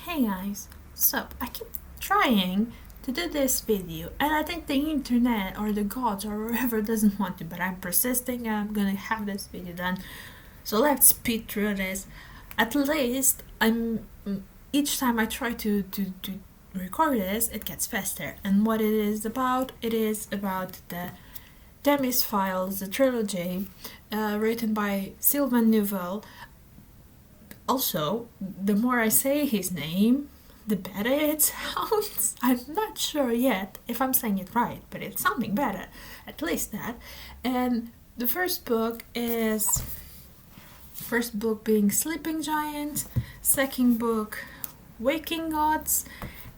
Hey guys, so I keep trying to do this video and I think the internet or the gods or whoever doesn't want to, but I'm persisting and I'm gonna have this video done. So let's speed through this. At least each time I try to record this, it gets faster. And what it is about the Themis Files, the trilogy written by Sylvain Neuvel. Also, the more I say his name, the better it sounds. I'm not sure yet if I'm saying it right, but it's sounding better, at least that. And the first book being Sleeping Giant, second book Waking Gods,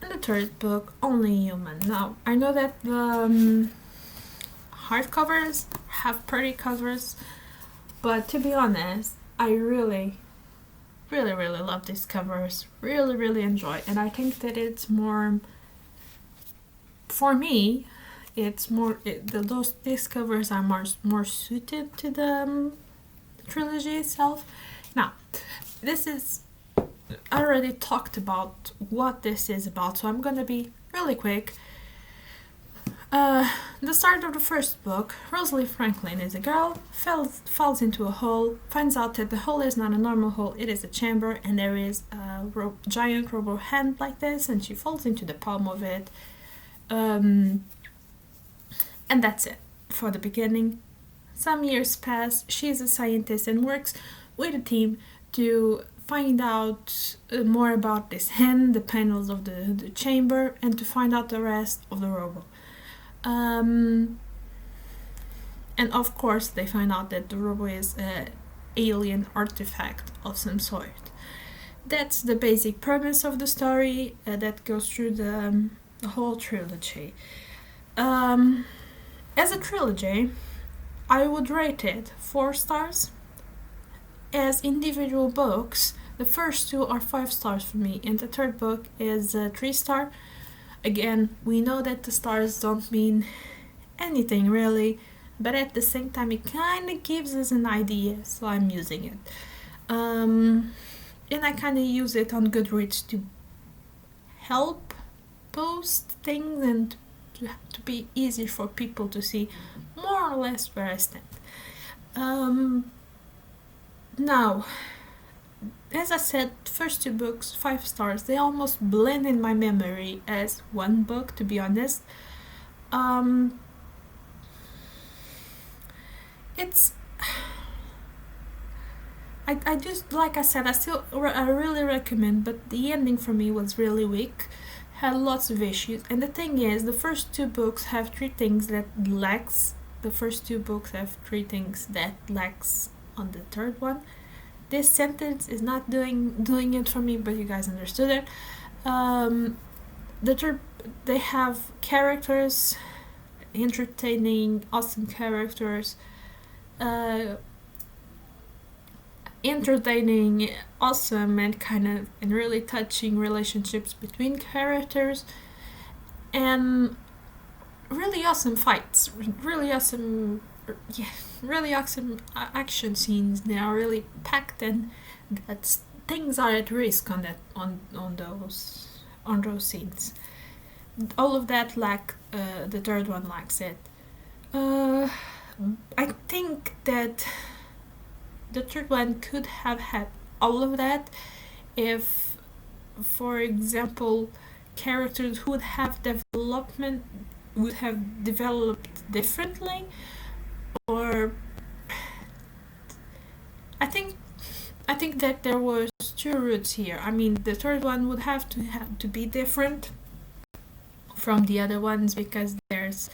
and the third book Only Human. Now, I know that the hardcovers have pretty covers, but to be honest, I really love these covers. Really enjoy, and I think that it's more, for me, it's more these covers are more suited to the trilogy itself. Now, this is, I already talked about what this is about, so I'm gonna be really quick. The start of the first book, Rosalie Franklin is a girl, falls into a hole, finds out that the hole is not a normal hole, it is a chamber, and there is a giant rubber hand like this, and she falls into the palm of it. And that's it for the beginning. Some years pass, she is a scientist and works with a team to find out more about this hand, the panels of the chamber, and to find out the rest of the robot. And of course they find out that the robot is an alien artifact of some sort. That's the basic premise of the story that goes through the whole trilogy. As a trilogy, I would rate it 4 stars. As individual books, the first 2 are 5 stars for me, and the third book is 3 star. Again, we know that the stars don't mean anything really, but at the same time it kind of gives us an idea, so I'm using it. And I kind of use it on Goodreads to help post things and to be easier for people to see more or less where I stand. Now, as I said, first 2 books, 5 stars. They almost blend in my memory as one book, to be honest. I just, like I said, I really recommend, but the ending for me was really weak, had lots of issues. And the thing is, the first 2 books have 3 things that lacks. The first 2 books have 3 things that lacks on the third one. This sentence is not doing it for me, but you guys understood it. They have characters, entertaining, awesome characters, entertaining, awesome, and really touching relationships between characters, and really awesome fights, really awesome action scenes. They are really packed, and that things are at risk on those scenes. All of that the third one lacks it. I think that the third one could have had all of that if, for example, characters would have developed differently. Or I think that there was 2 routes here. I mean, the third one would have to be different from the other ones, because there's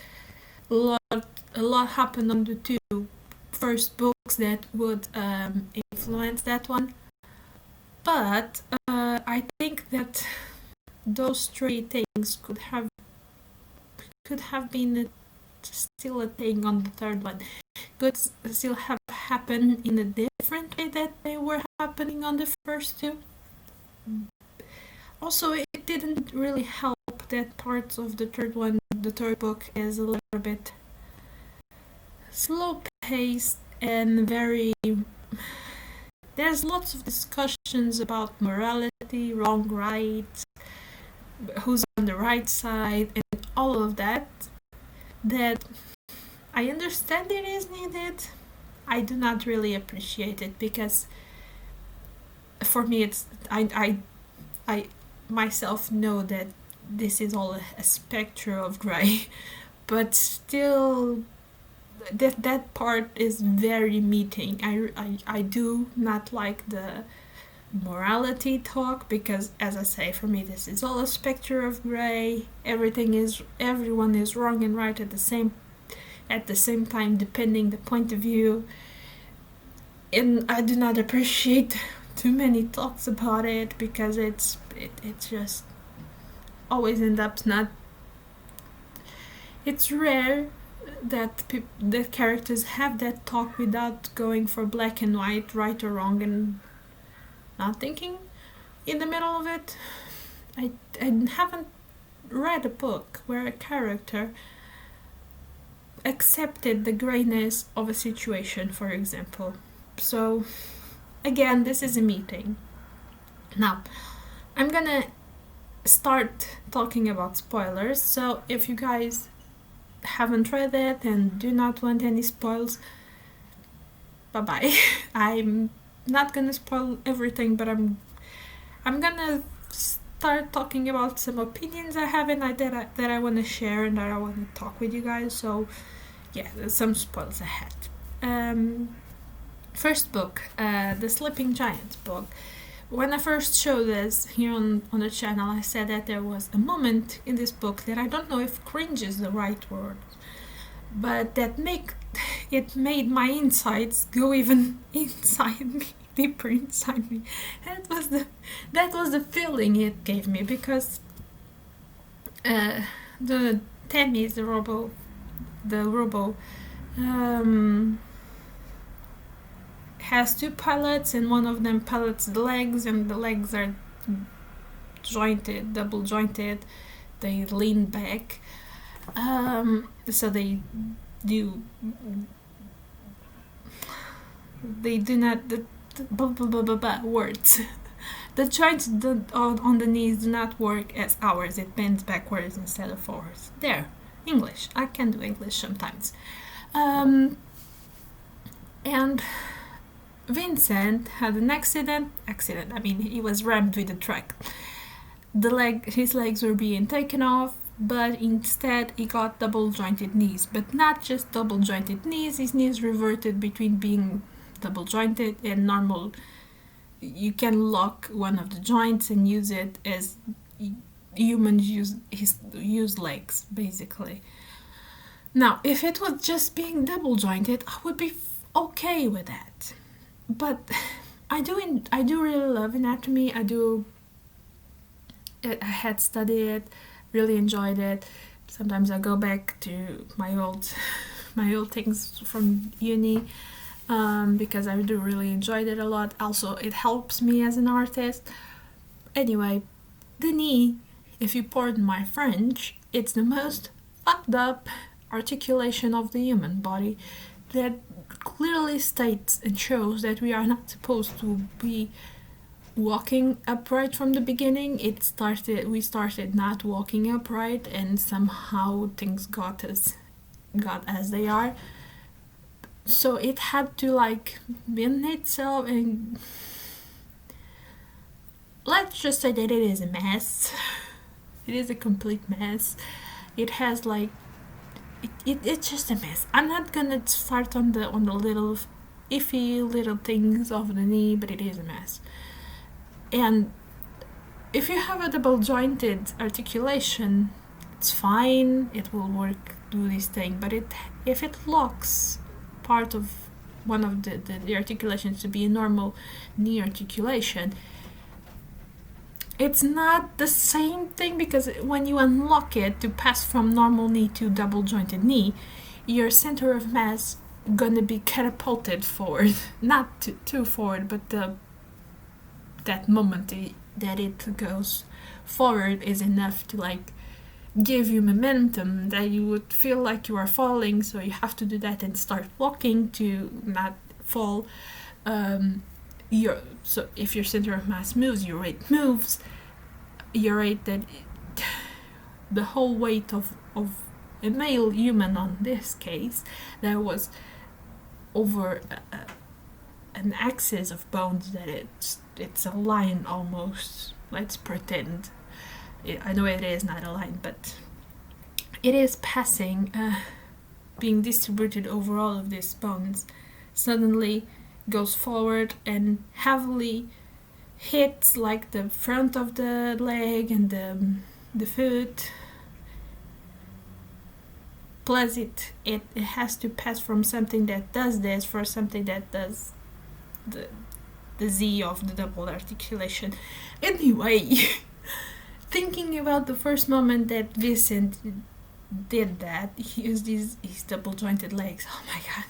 a lot happened on the 2 first books that would influence that one. But I think that those 3 things could have been still a thing on the third one, could still have happened in a different way that they were happening on the first 2. Also, it didn't really help that parts of the third book is a little bit slow paced and there's lots of discussions about morality morality, wrong, right, who's on the right side, and all of that, that I understand it is needed. I do not really appreciate it because for me it's I myself know that this is all a spectrum of gray, but still that part is very meeting. I do not like the morality talk because, as I say, for me this is all a spectrum of gray. Everyone is wrong and right at the same time, depending the point of view. And I do not appreciate too many talks about it because it just always ends up not. It's rare that that characters have that talk without going for black and white, right or wrong, and not thinking in the middle of it. I haven't read a book where a character accepted the grayness of a situation, for example. So again, this is a meeting. Now I'm gonna start talking about spoilers, so if you guys haven't read it and do not want any spoils, bye bye. I'm not gonna spoil everything, but I'm gonna start talking about some opinions I have and that I want to share and that I want to talk with you guys. So yeah, there's some spoils ahead. First book, the Sleeping Giants book. When I first showed this here on the channel, I said that there was a moment in this book that I don't know if cringe is the right word, but that made my insides go even inside me, deeper inside me. That was the feeling it gave me, because the Themis, the robo has two pilots, and one of them pilots the legs, and the legs are double jointed. They lean back, so they do not words. The joints on the knees do not work as ours. It bends backwards instead of forwards. There, English. I can do English sometimes. And Vincent had an accident. I mean, he was rammed with a truck. His legs were being taken off, but instead he got double jointed knees. But not just double jointed knees. His knees reverted between being double jointed and normal. You can lock one of the joints and use it as humans use legs, basically. Now, if it was just being double jointed, I would be okay with that. But I do really love anatomy. I had studied it, really enjoyed it. Sometimes I go back to my old things from uni, because I do really enjoyed it a lot. Also, it helps me as an artist. Anyway, the knee, if you pardon my French, it's the most fucked up articulation of the human body that clearly states and shows that we are not supposed to be walking upright from the beginning. We started not walking upright, and somehow things got as they are. So it had to bend itself, and let's just say that it is a mess. It is a complete mess. It has it's just a mess. I'm not gonna start on the little iffy little things of the knee, but it is a mess. And if you have a double jointed articulation, it's fine, it will work, do this thing. But if it locks part of one of the articulations to be a normal knee articulation, it's not the same thing, because when you unlock it to pass from normal knee to double jointed knee, your center of mass gonna be catapulted forward. Not too forward, but that moment that it goes forward is enough to give you momentum that you would feel like you are falling. So you have to do that and start walking to not fall. so if your center of mass moves, your rate moves. Your rate that the whole weight of a male human on this case, that was over an axis of bones that it's a line almost. Let's pretend. I know it is not a line, but it is passing, being distributed over all of these bones. Suddenly goes forward and heavily hits like the front of the leg and the foot. Plus it has to pass from something that does this for something that does the Z of the double articulation. Anyway, thinking about the first moment that Vincent did that, he used his double jointed legs. Oh my god.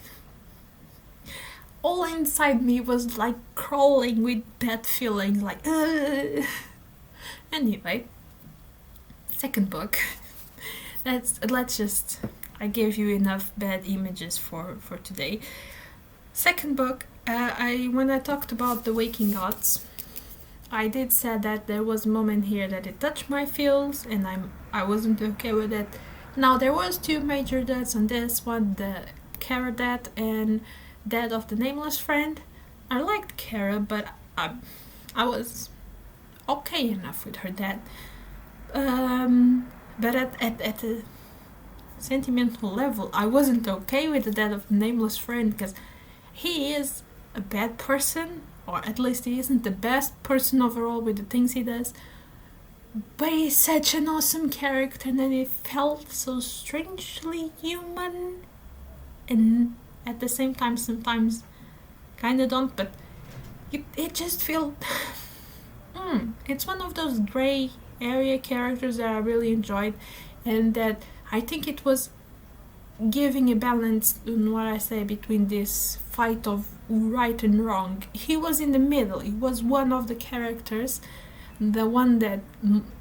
All inside me was like crawling with bad feelings, like Anyway, second book. Let's just, I gave you enough bad images for today. Second book, when I talked about the waking gods, I did say that there was a moment here that it touched my feels, and I wasn't okay with it. Now there was two major deaths on this one, the Kara death and death of the nameless friend. I liked Kara, but I was okay enough with her death. But at a sentimental level, I wasn't okay with the death of the nameless friend, because he is a bad person, or at least he isn't the best person overall with the things he does. But he's such an awesome character, and then it felt so strangely human, and at the same time sometimes kinda don't, but it just feels it's one of those gray area characters that I really enjoyed, and that I think it was giving a balance in what I say between this fight of right and wrong. He was in the middle. He was one of the characters, the one that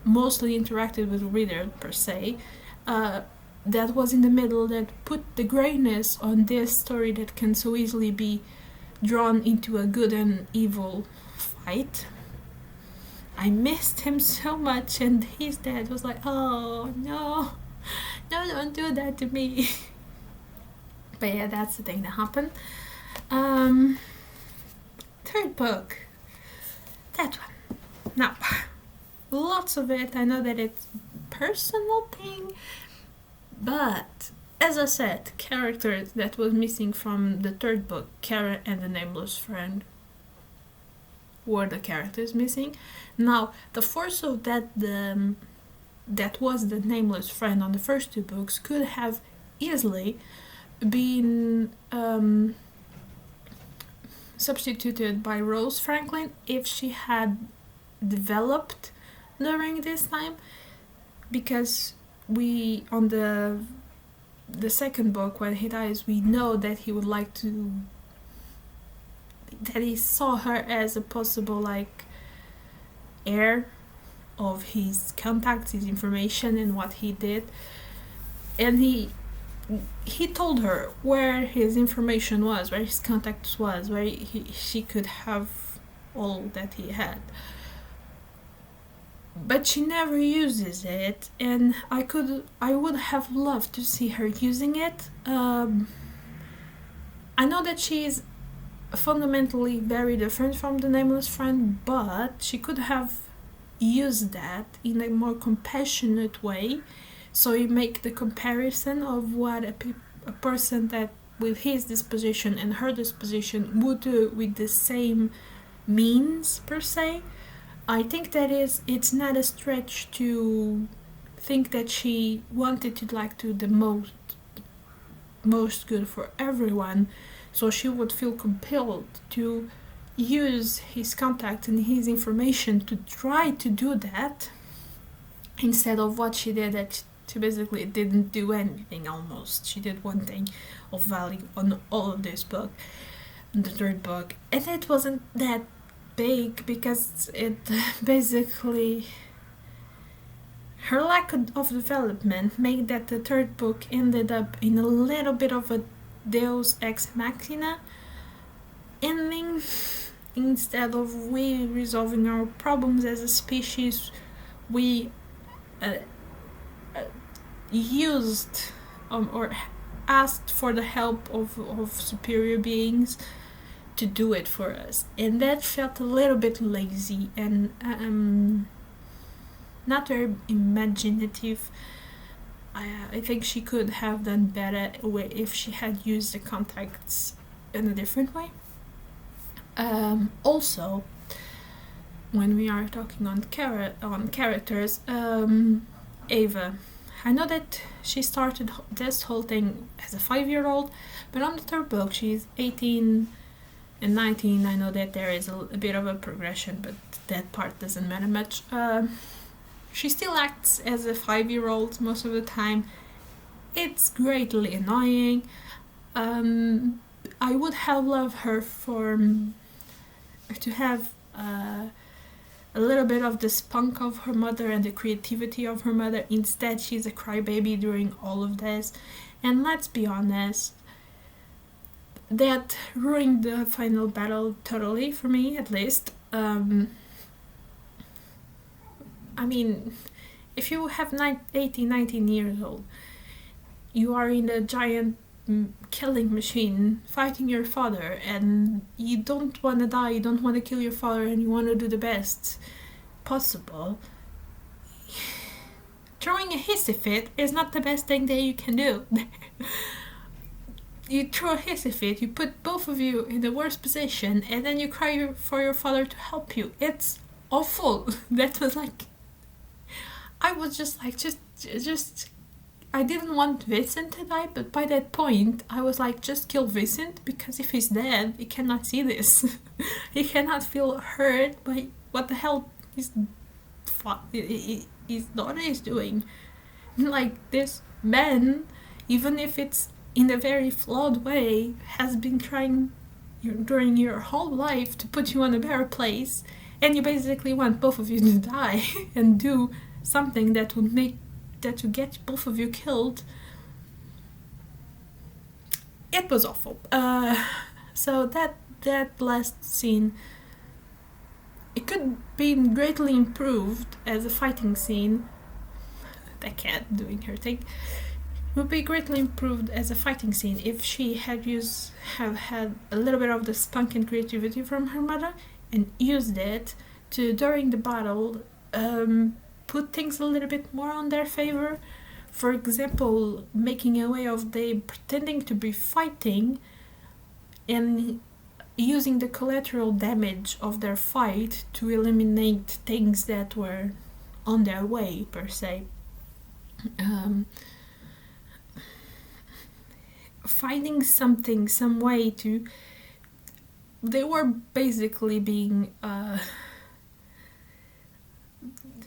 mostly interacted with the reader per se, that was in the middle, that put the grayness on this story that can so easily be drawn into a good and evil fight. I missed him so much, and his dad was like, oh no, don't do that to me. But yeah, that's the thing that happened. Third book, that one. Now, lots of it, I know that it's a personal thing, but as I said, characters that was missing from the third book, Kara and the nameless friend, were the characters missing. Now, the force of that was the nameless friend on the first two books could have easily been substituted by Rose Franklin if she had developed during this time, because we, on the second book, when he dies, we know that he would like to, that he saw her as a possible like heir of his contacts, his information, and what he did, and he told her where his information was, where his contacts was, where she could have all that he had. But she never uses it, and I would have loved to see her using it. I know that she is fundamentally very different from the nameless friend, but she could have used that in a more compassionate way. So you make the comparison of what a person that with his disposition and her disposition would do with the same means per se. I think that it's not a stretch to think that she wanted to like do the most good for everyone, so she would feel compelled to use his contact and his information to try to do that, instead of what she did, that she basically didn't do anything almost. She did one thing of value on all of this book, the third book, and it wasn't that big because it basically, her lack of development made that the third book ended up in a little bit of a Deus ex machina ending, instead of we resolving our problems as a species, we uh, used or asked for the help of superior beings to do it for us, and that felt a little bit lazy and not very imaginative. I think she could have done better if she had used the contacts in a different way. Also, when we are talking on characters, Ava, I know that she started this whole thing as a 5-year-old, but on the third book she's 18 and 19. I know that there is a bit of a progression, but that part doesn't matter much. She still acts as a 5-year-old most of the time. It's greatly annoying. I would have loved her to have a little bit of the spunk of her mother and the creativity of her mother. Instead, she's a crybaby during all of this. And let's be honest, that ruined the final battle totally, for me at least. I mean, if you have 18, 19 years old, you are in a giant killing machine fighting your father, and you don't want to die, you don't want to kill your father, and you want to do the best possible. Throwing a hissy fit is not the best thing that you can do. You throw a hissy fit, you put both of you in the worst position, and then you cry for your father to help you. It's awful. That was like, I was just like, just I didn't want Vincent to die, but by that point, I was like, just kill Vincent, because if he's dead, he cannot see this. He cannot feel hurt by what the hell his daughter is doing. Like, this man, even if it's in a very flawed way, has been trying during your whole life to put you in a better place, and you basically want both of you to die and do something that would get both of you killed. It was awful. So that last scene, it could be greatly improved as a fighting scene. The cat doing her thing would be greatly improved as a fighting scene if she had had a little bit of the spunk and creativity from her mother and used it to, during the battle, put things a little bit more on their favor. For example, making a way of they pretending to be fighting and using the collateral damage of their fight to eliminate things that were on their way, per se. Finding some way to... They were basically being...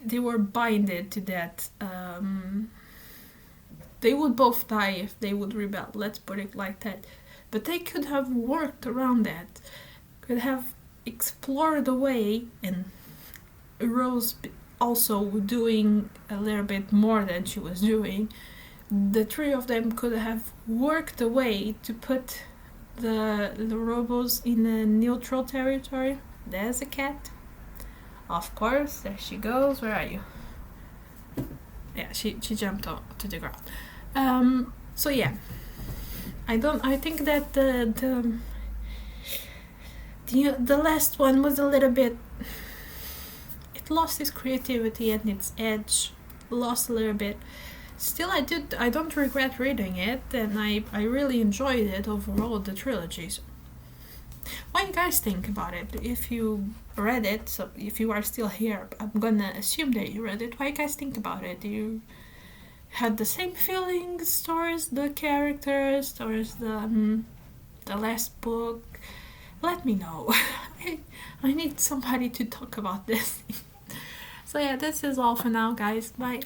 they were binded to that. They would both die if they would rebel, let's put it like that. But they could have worked around that, could have explored a way, and Rose also doing a little bit more than she was doing. The three of them could have worked a way to put the robos in a neutral territory. There's a cat. Of course, there she goes. Where are you? Yeah, she jumped to the ground. So yeah, I think that the last one was a little bit... It lost its creativity and its edge. Lost a little bit. Still, I don't regret reading it, and I really enjoyed it overall, the trilogies. What do you guys think about it? If you read it, so if you are still here, I'm gonna assume that you read it. What do you guys think about it? Do you had the same feelings towards the characters, towards the last book? Let me know. I need somebody to talk about this. So yeah, this is all for now, guys. Bye.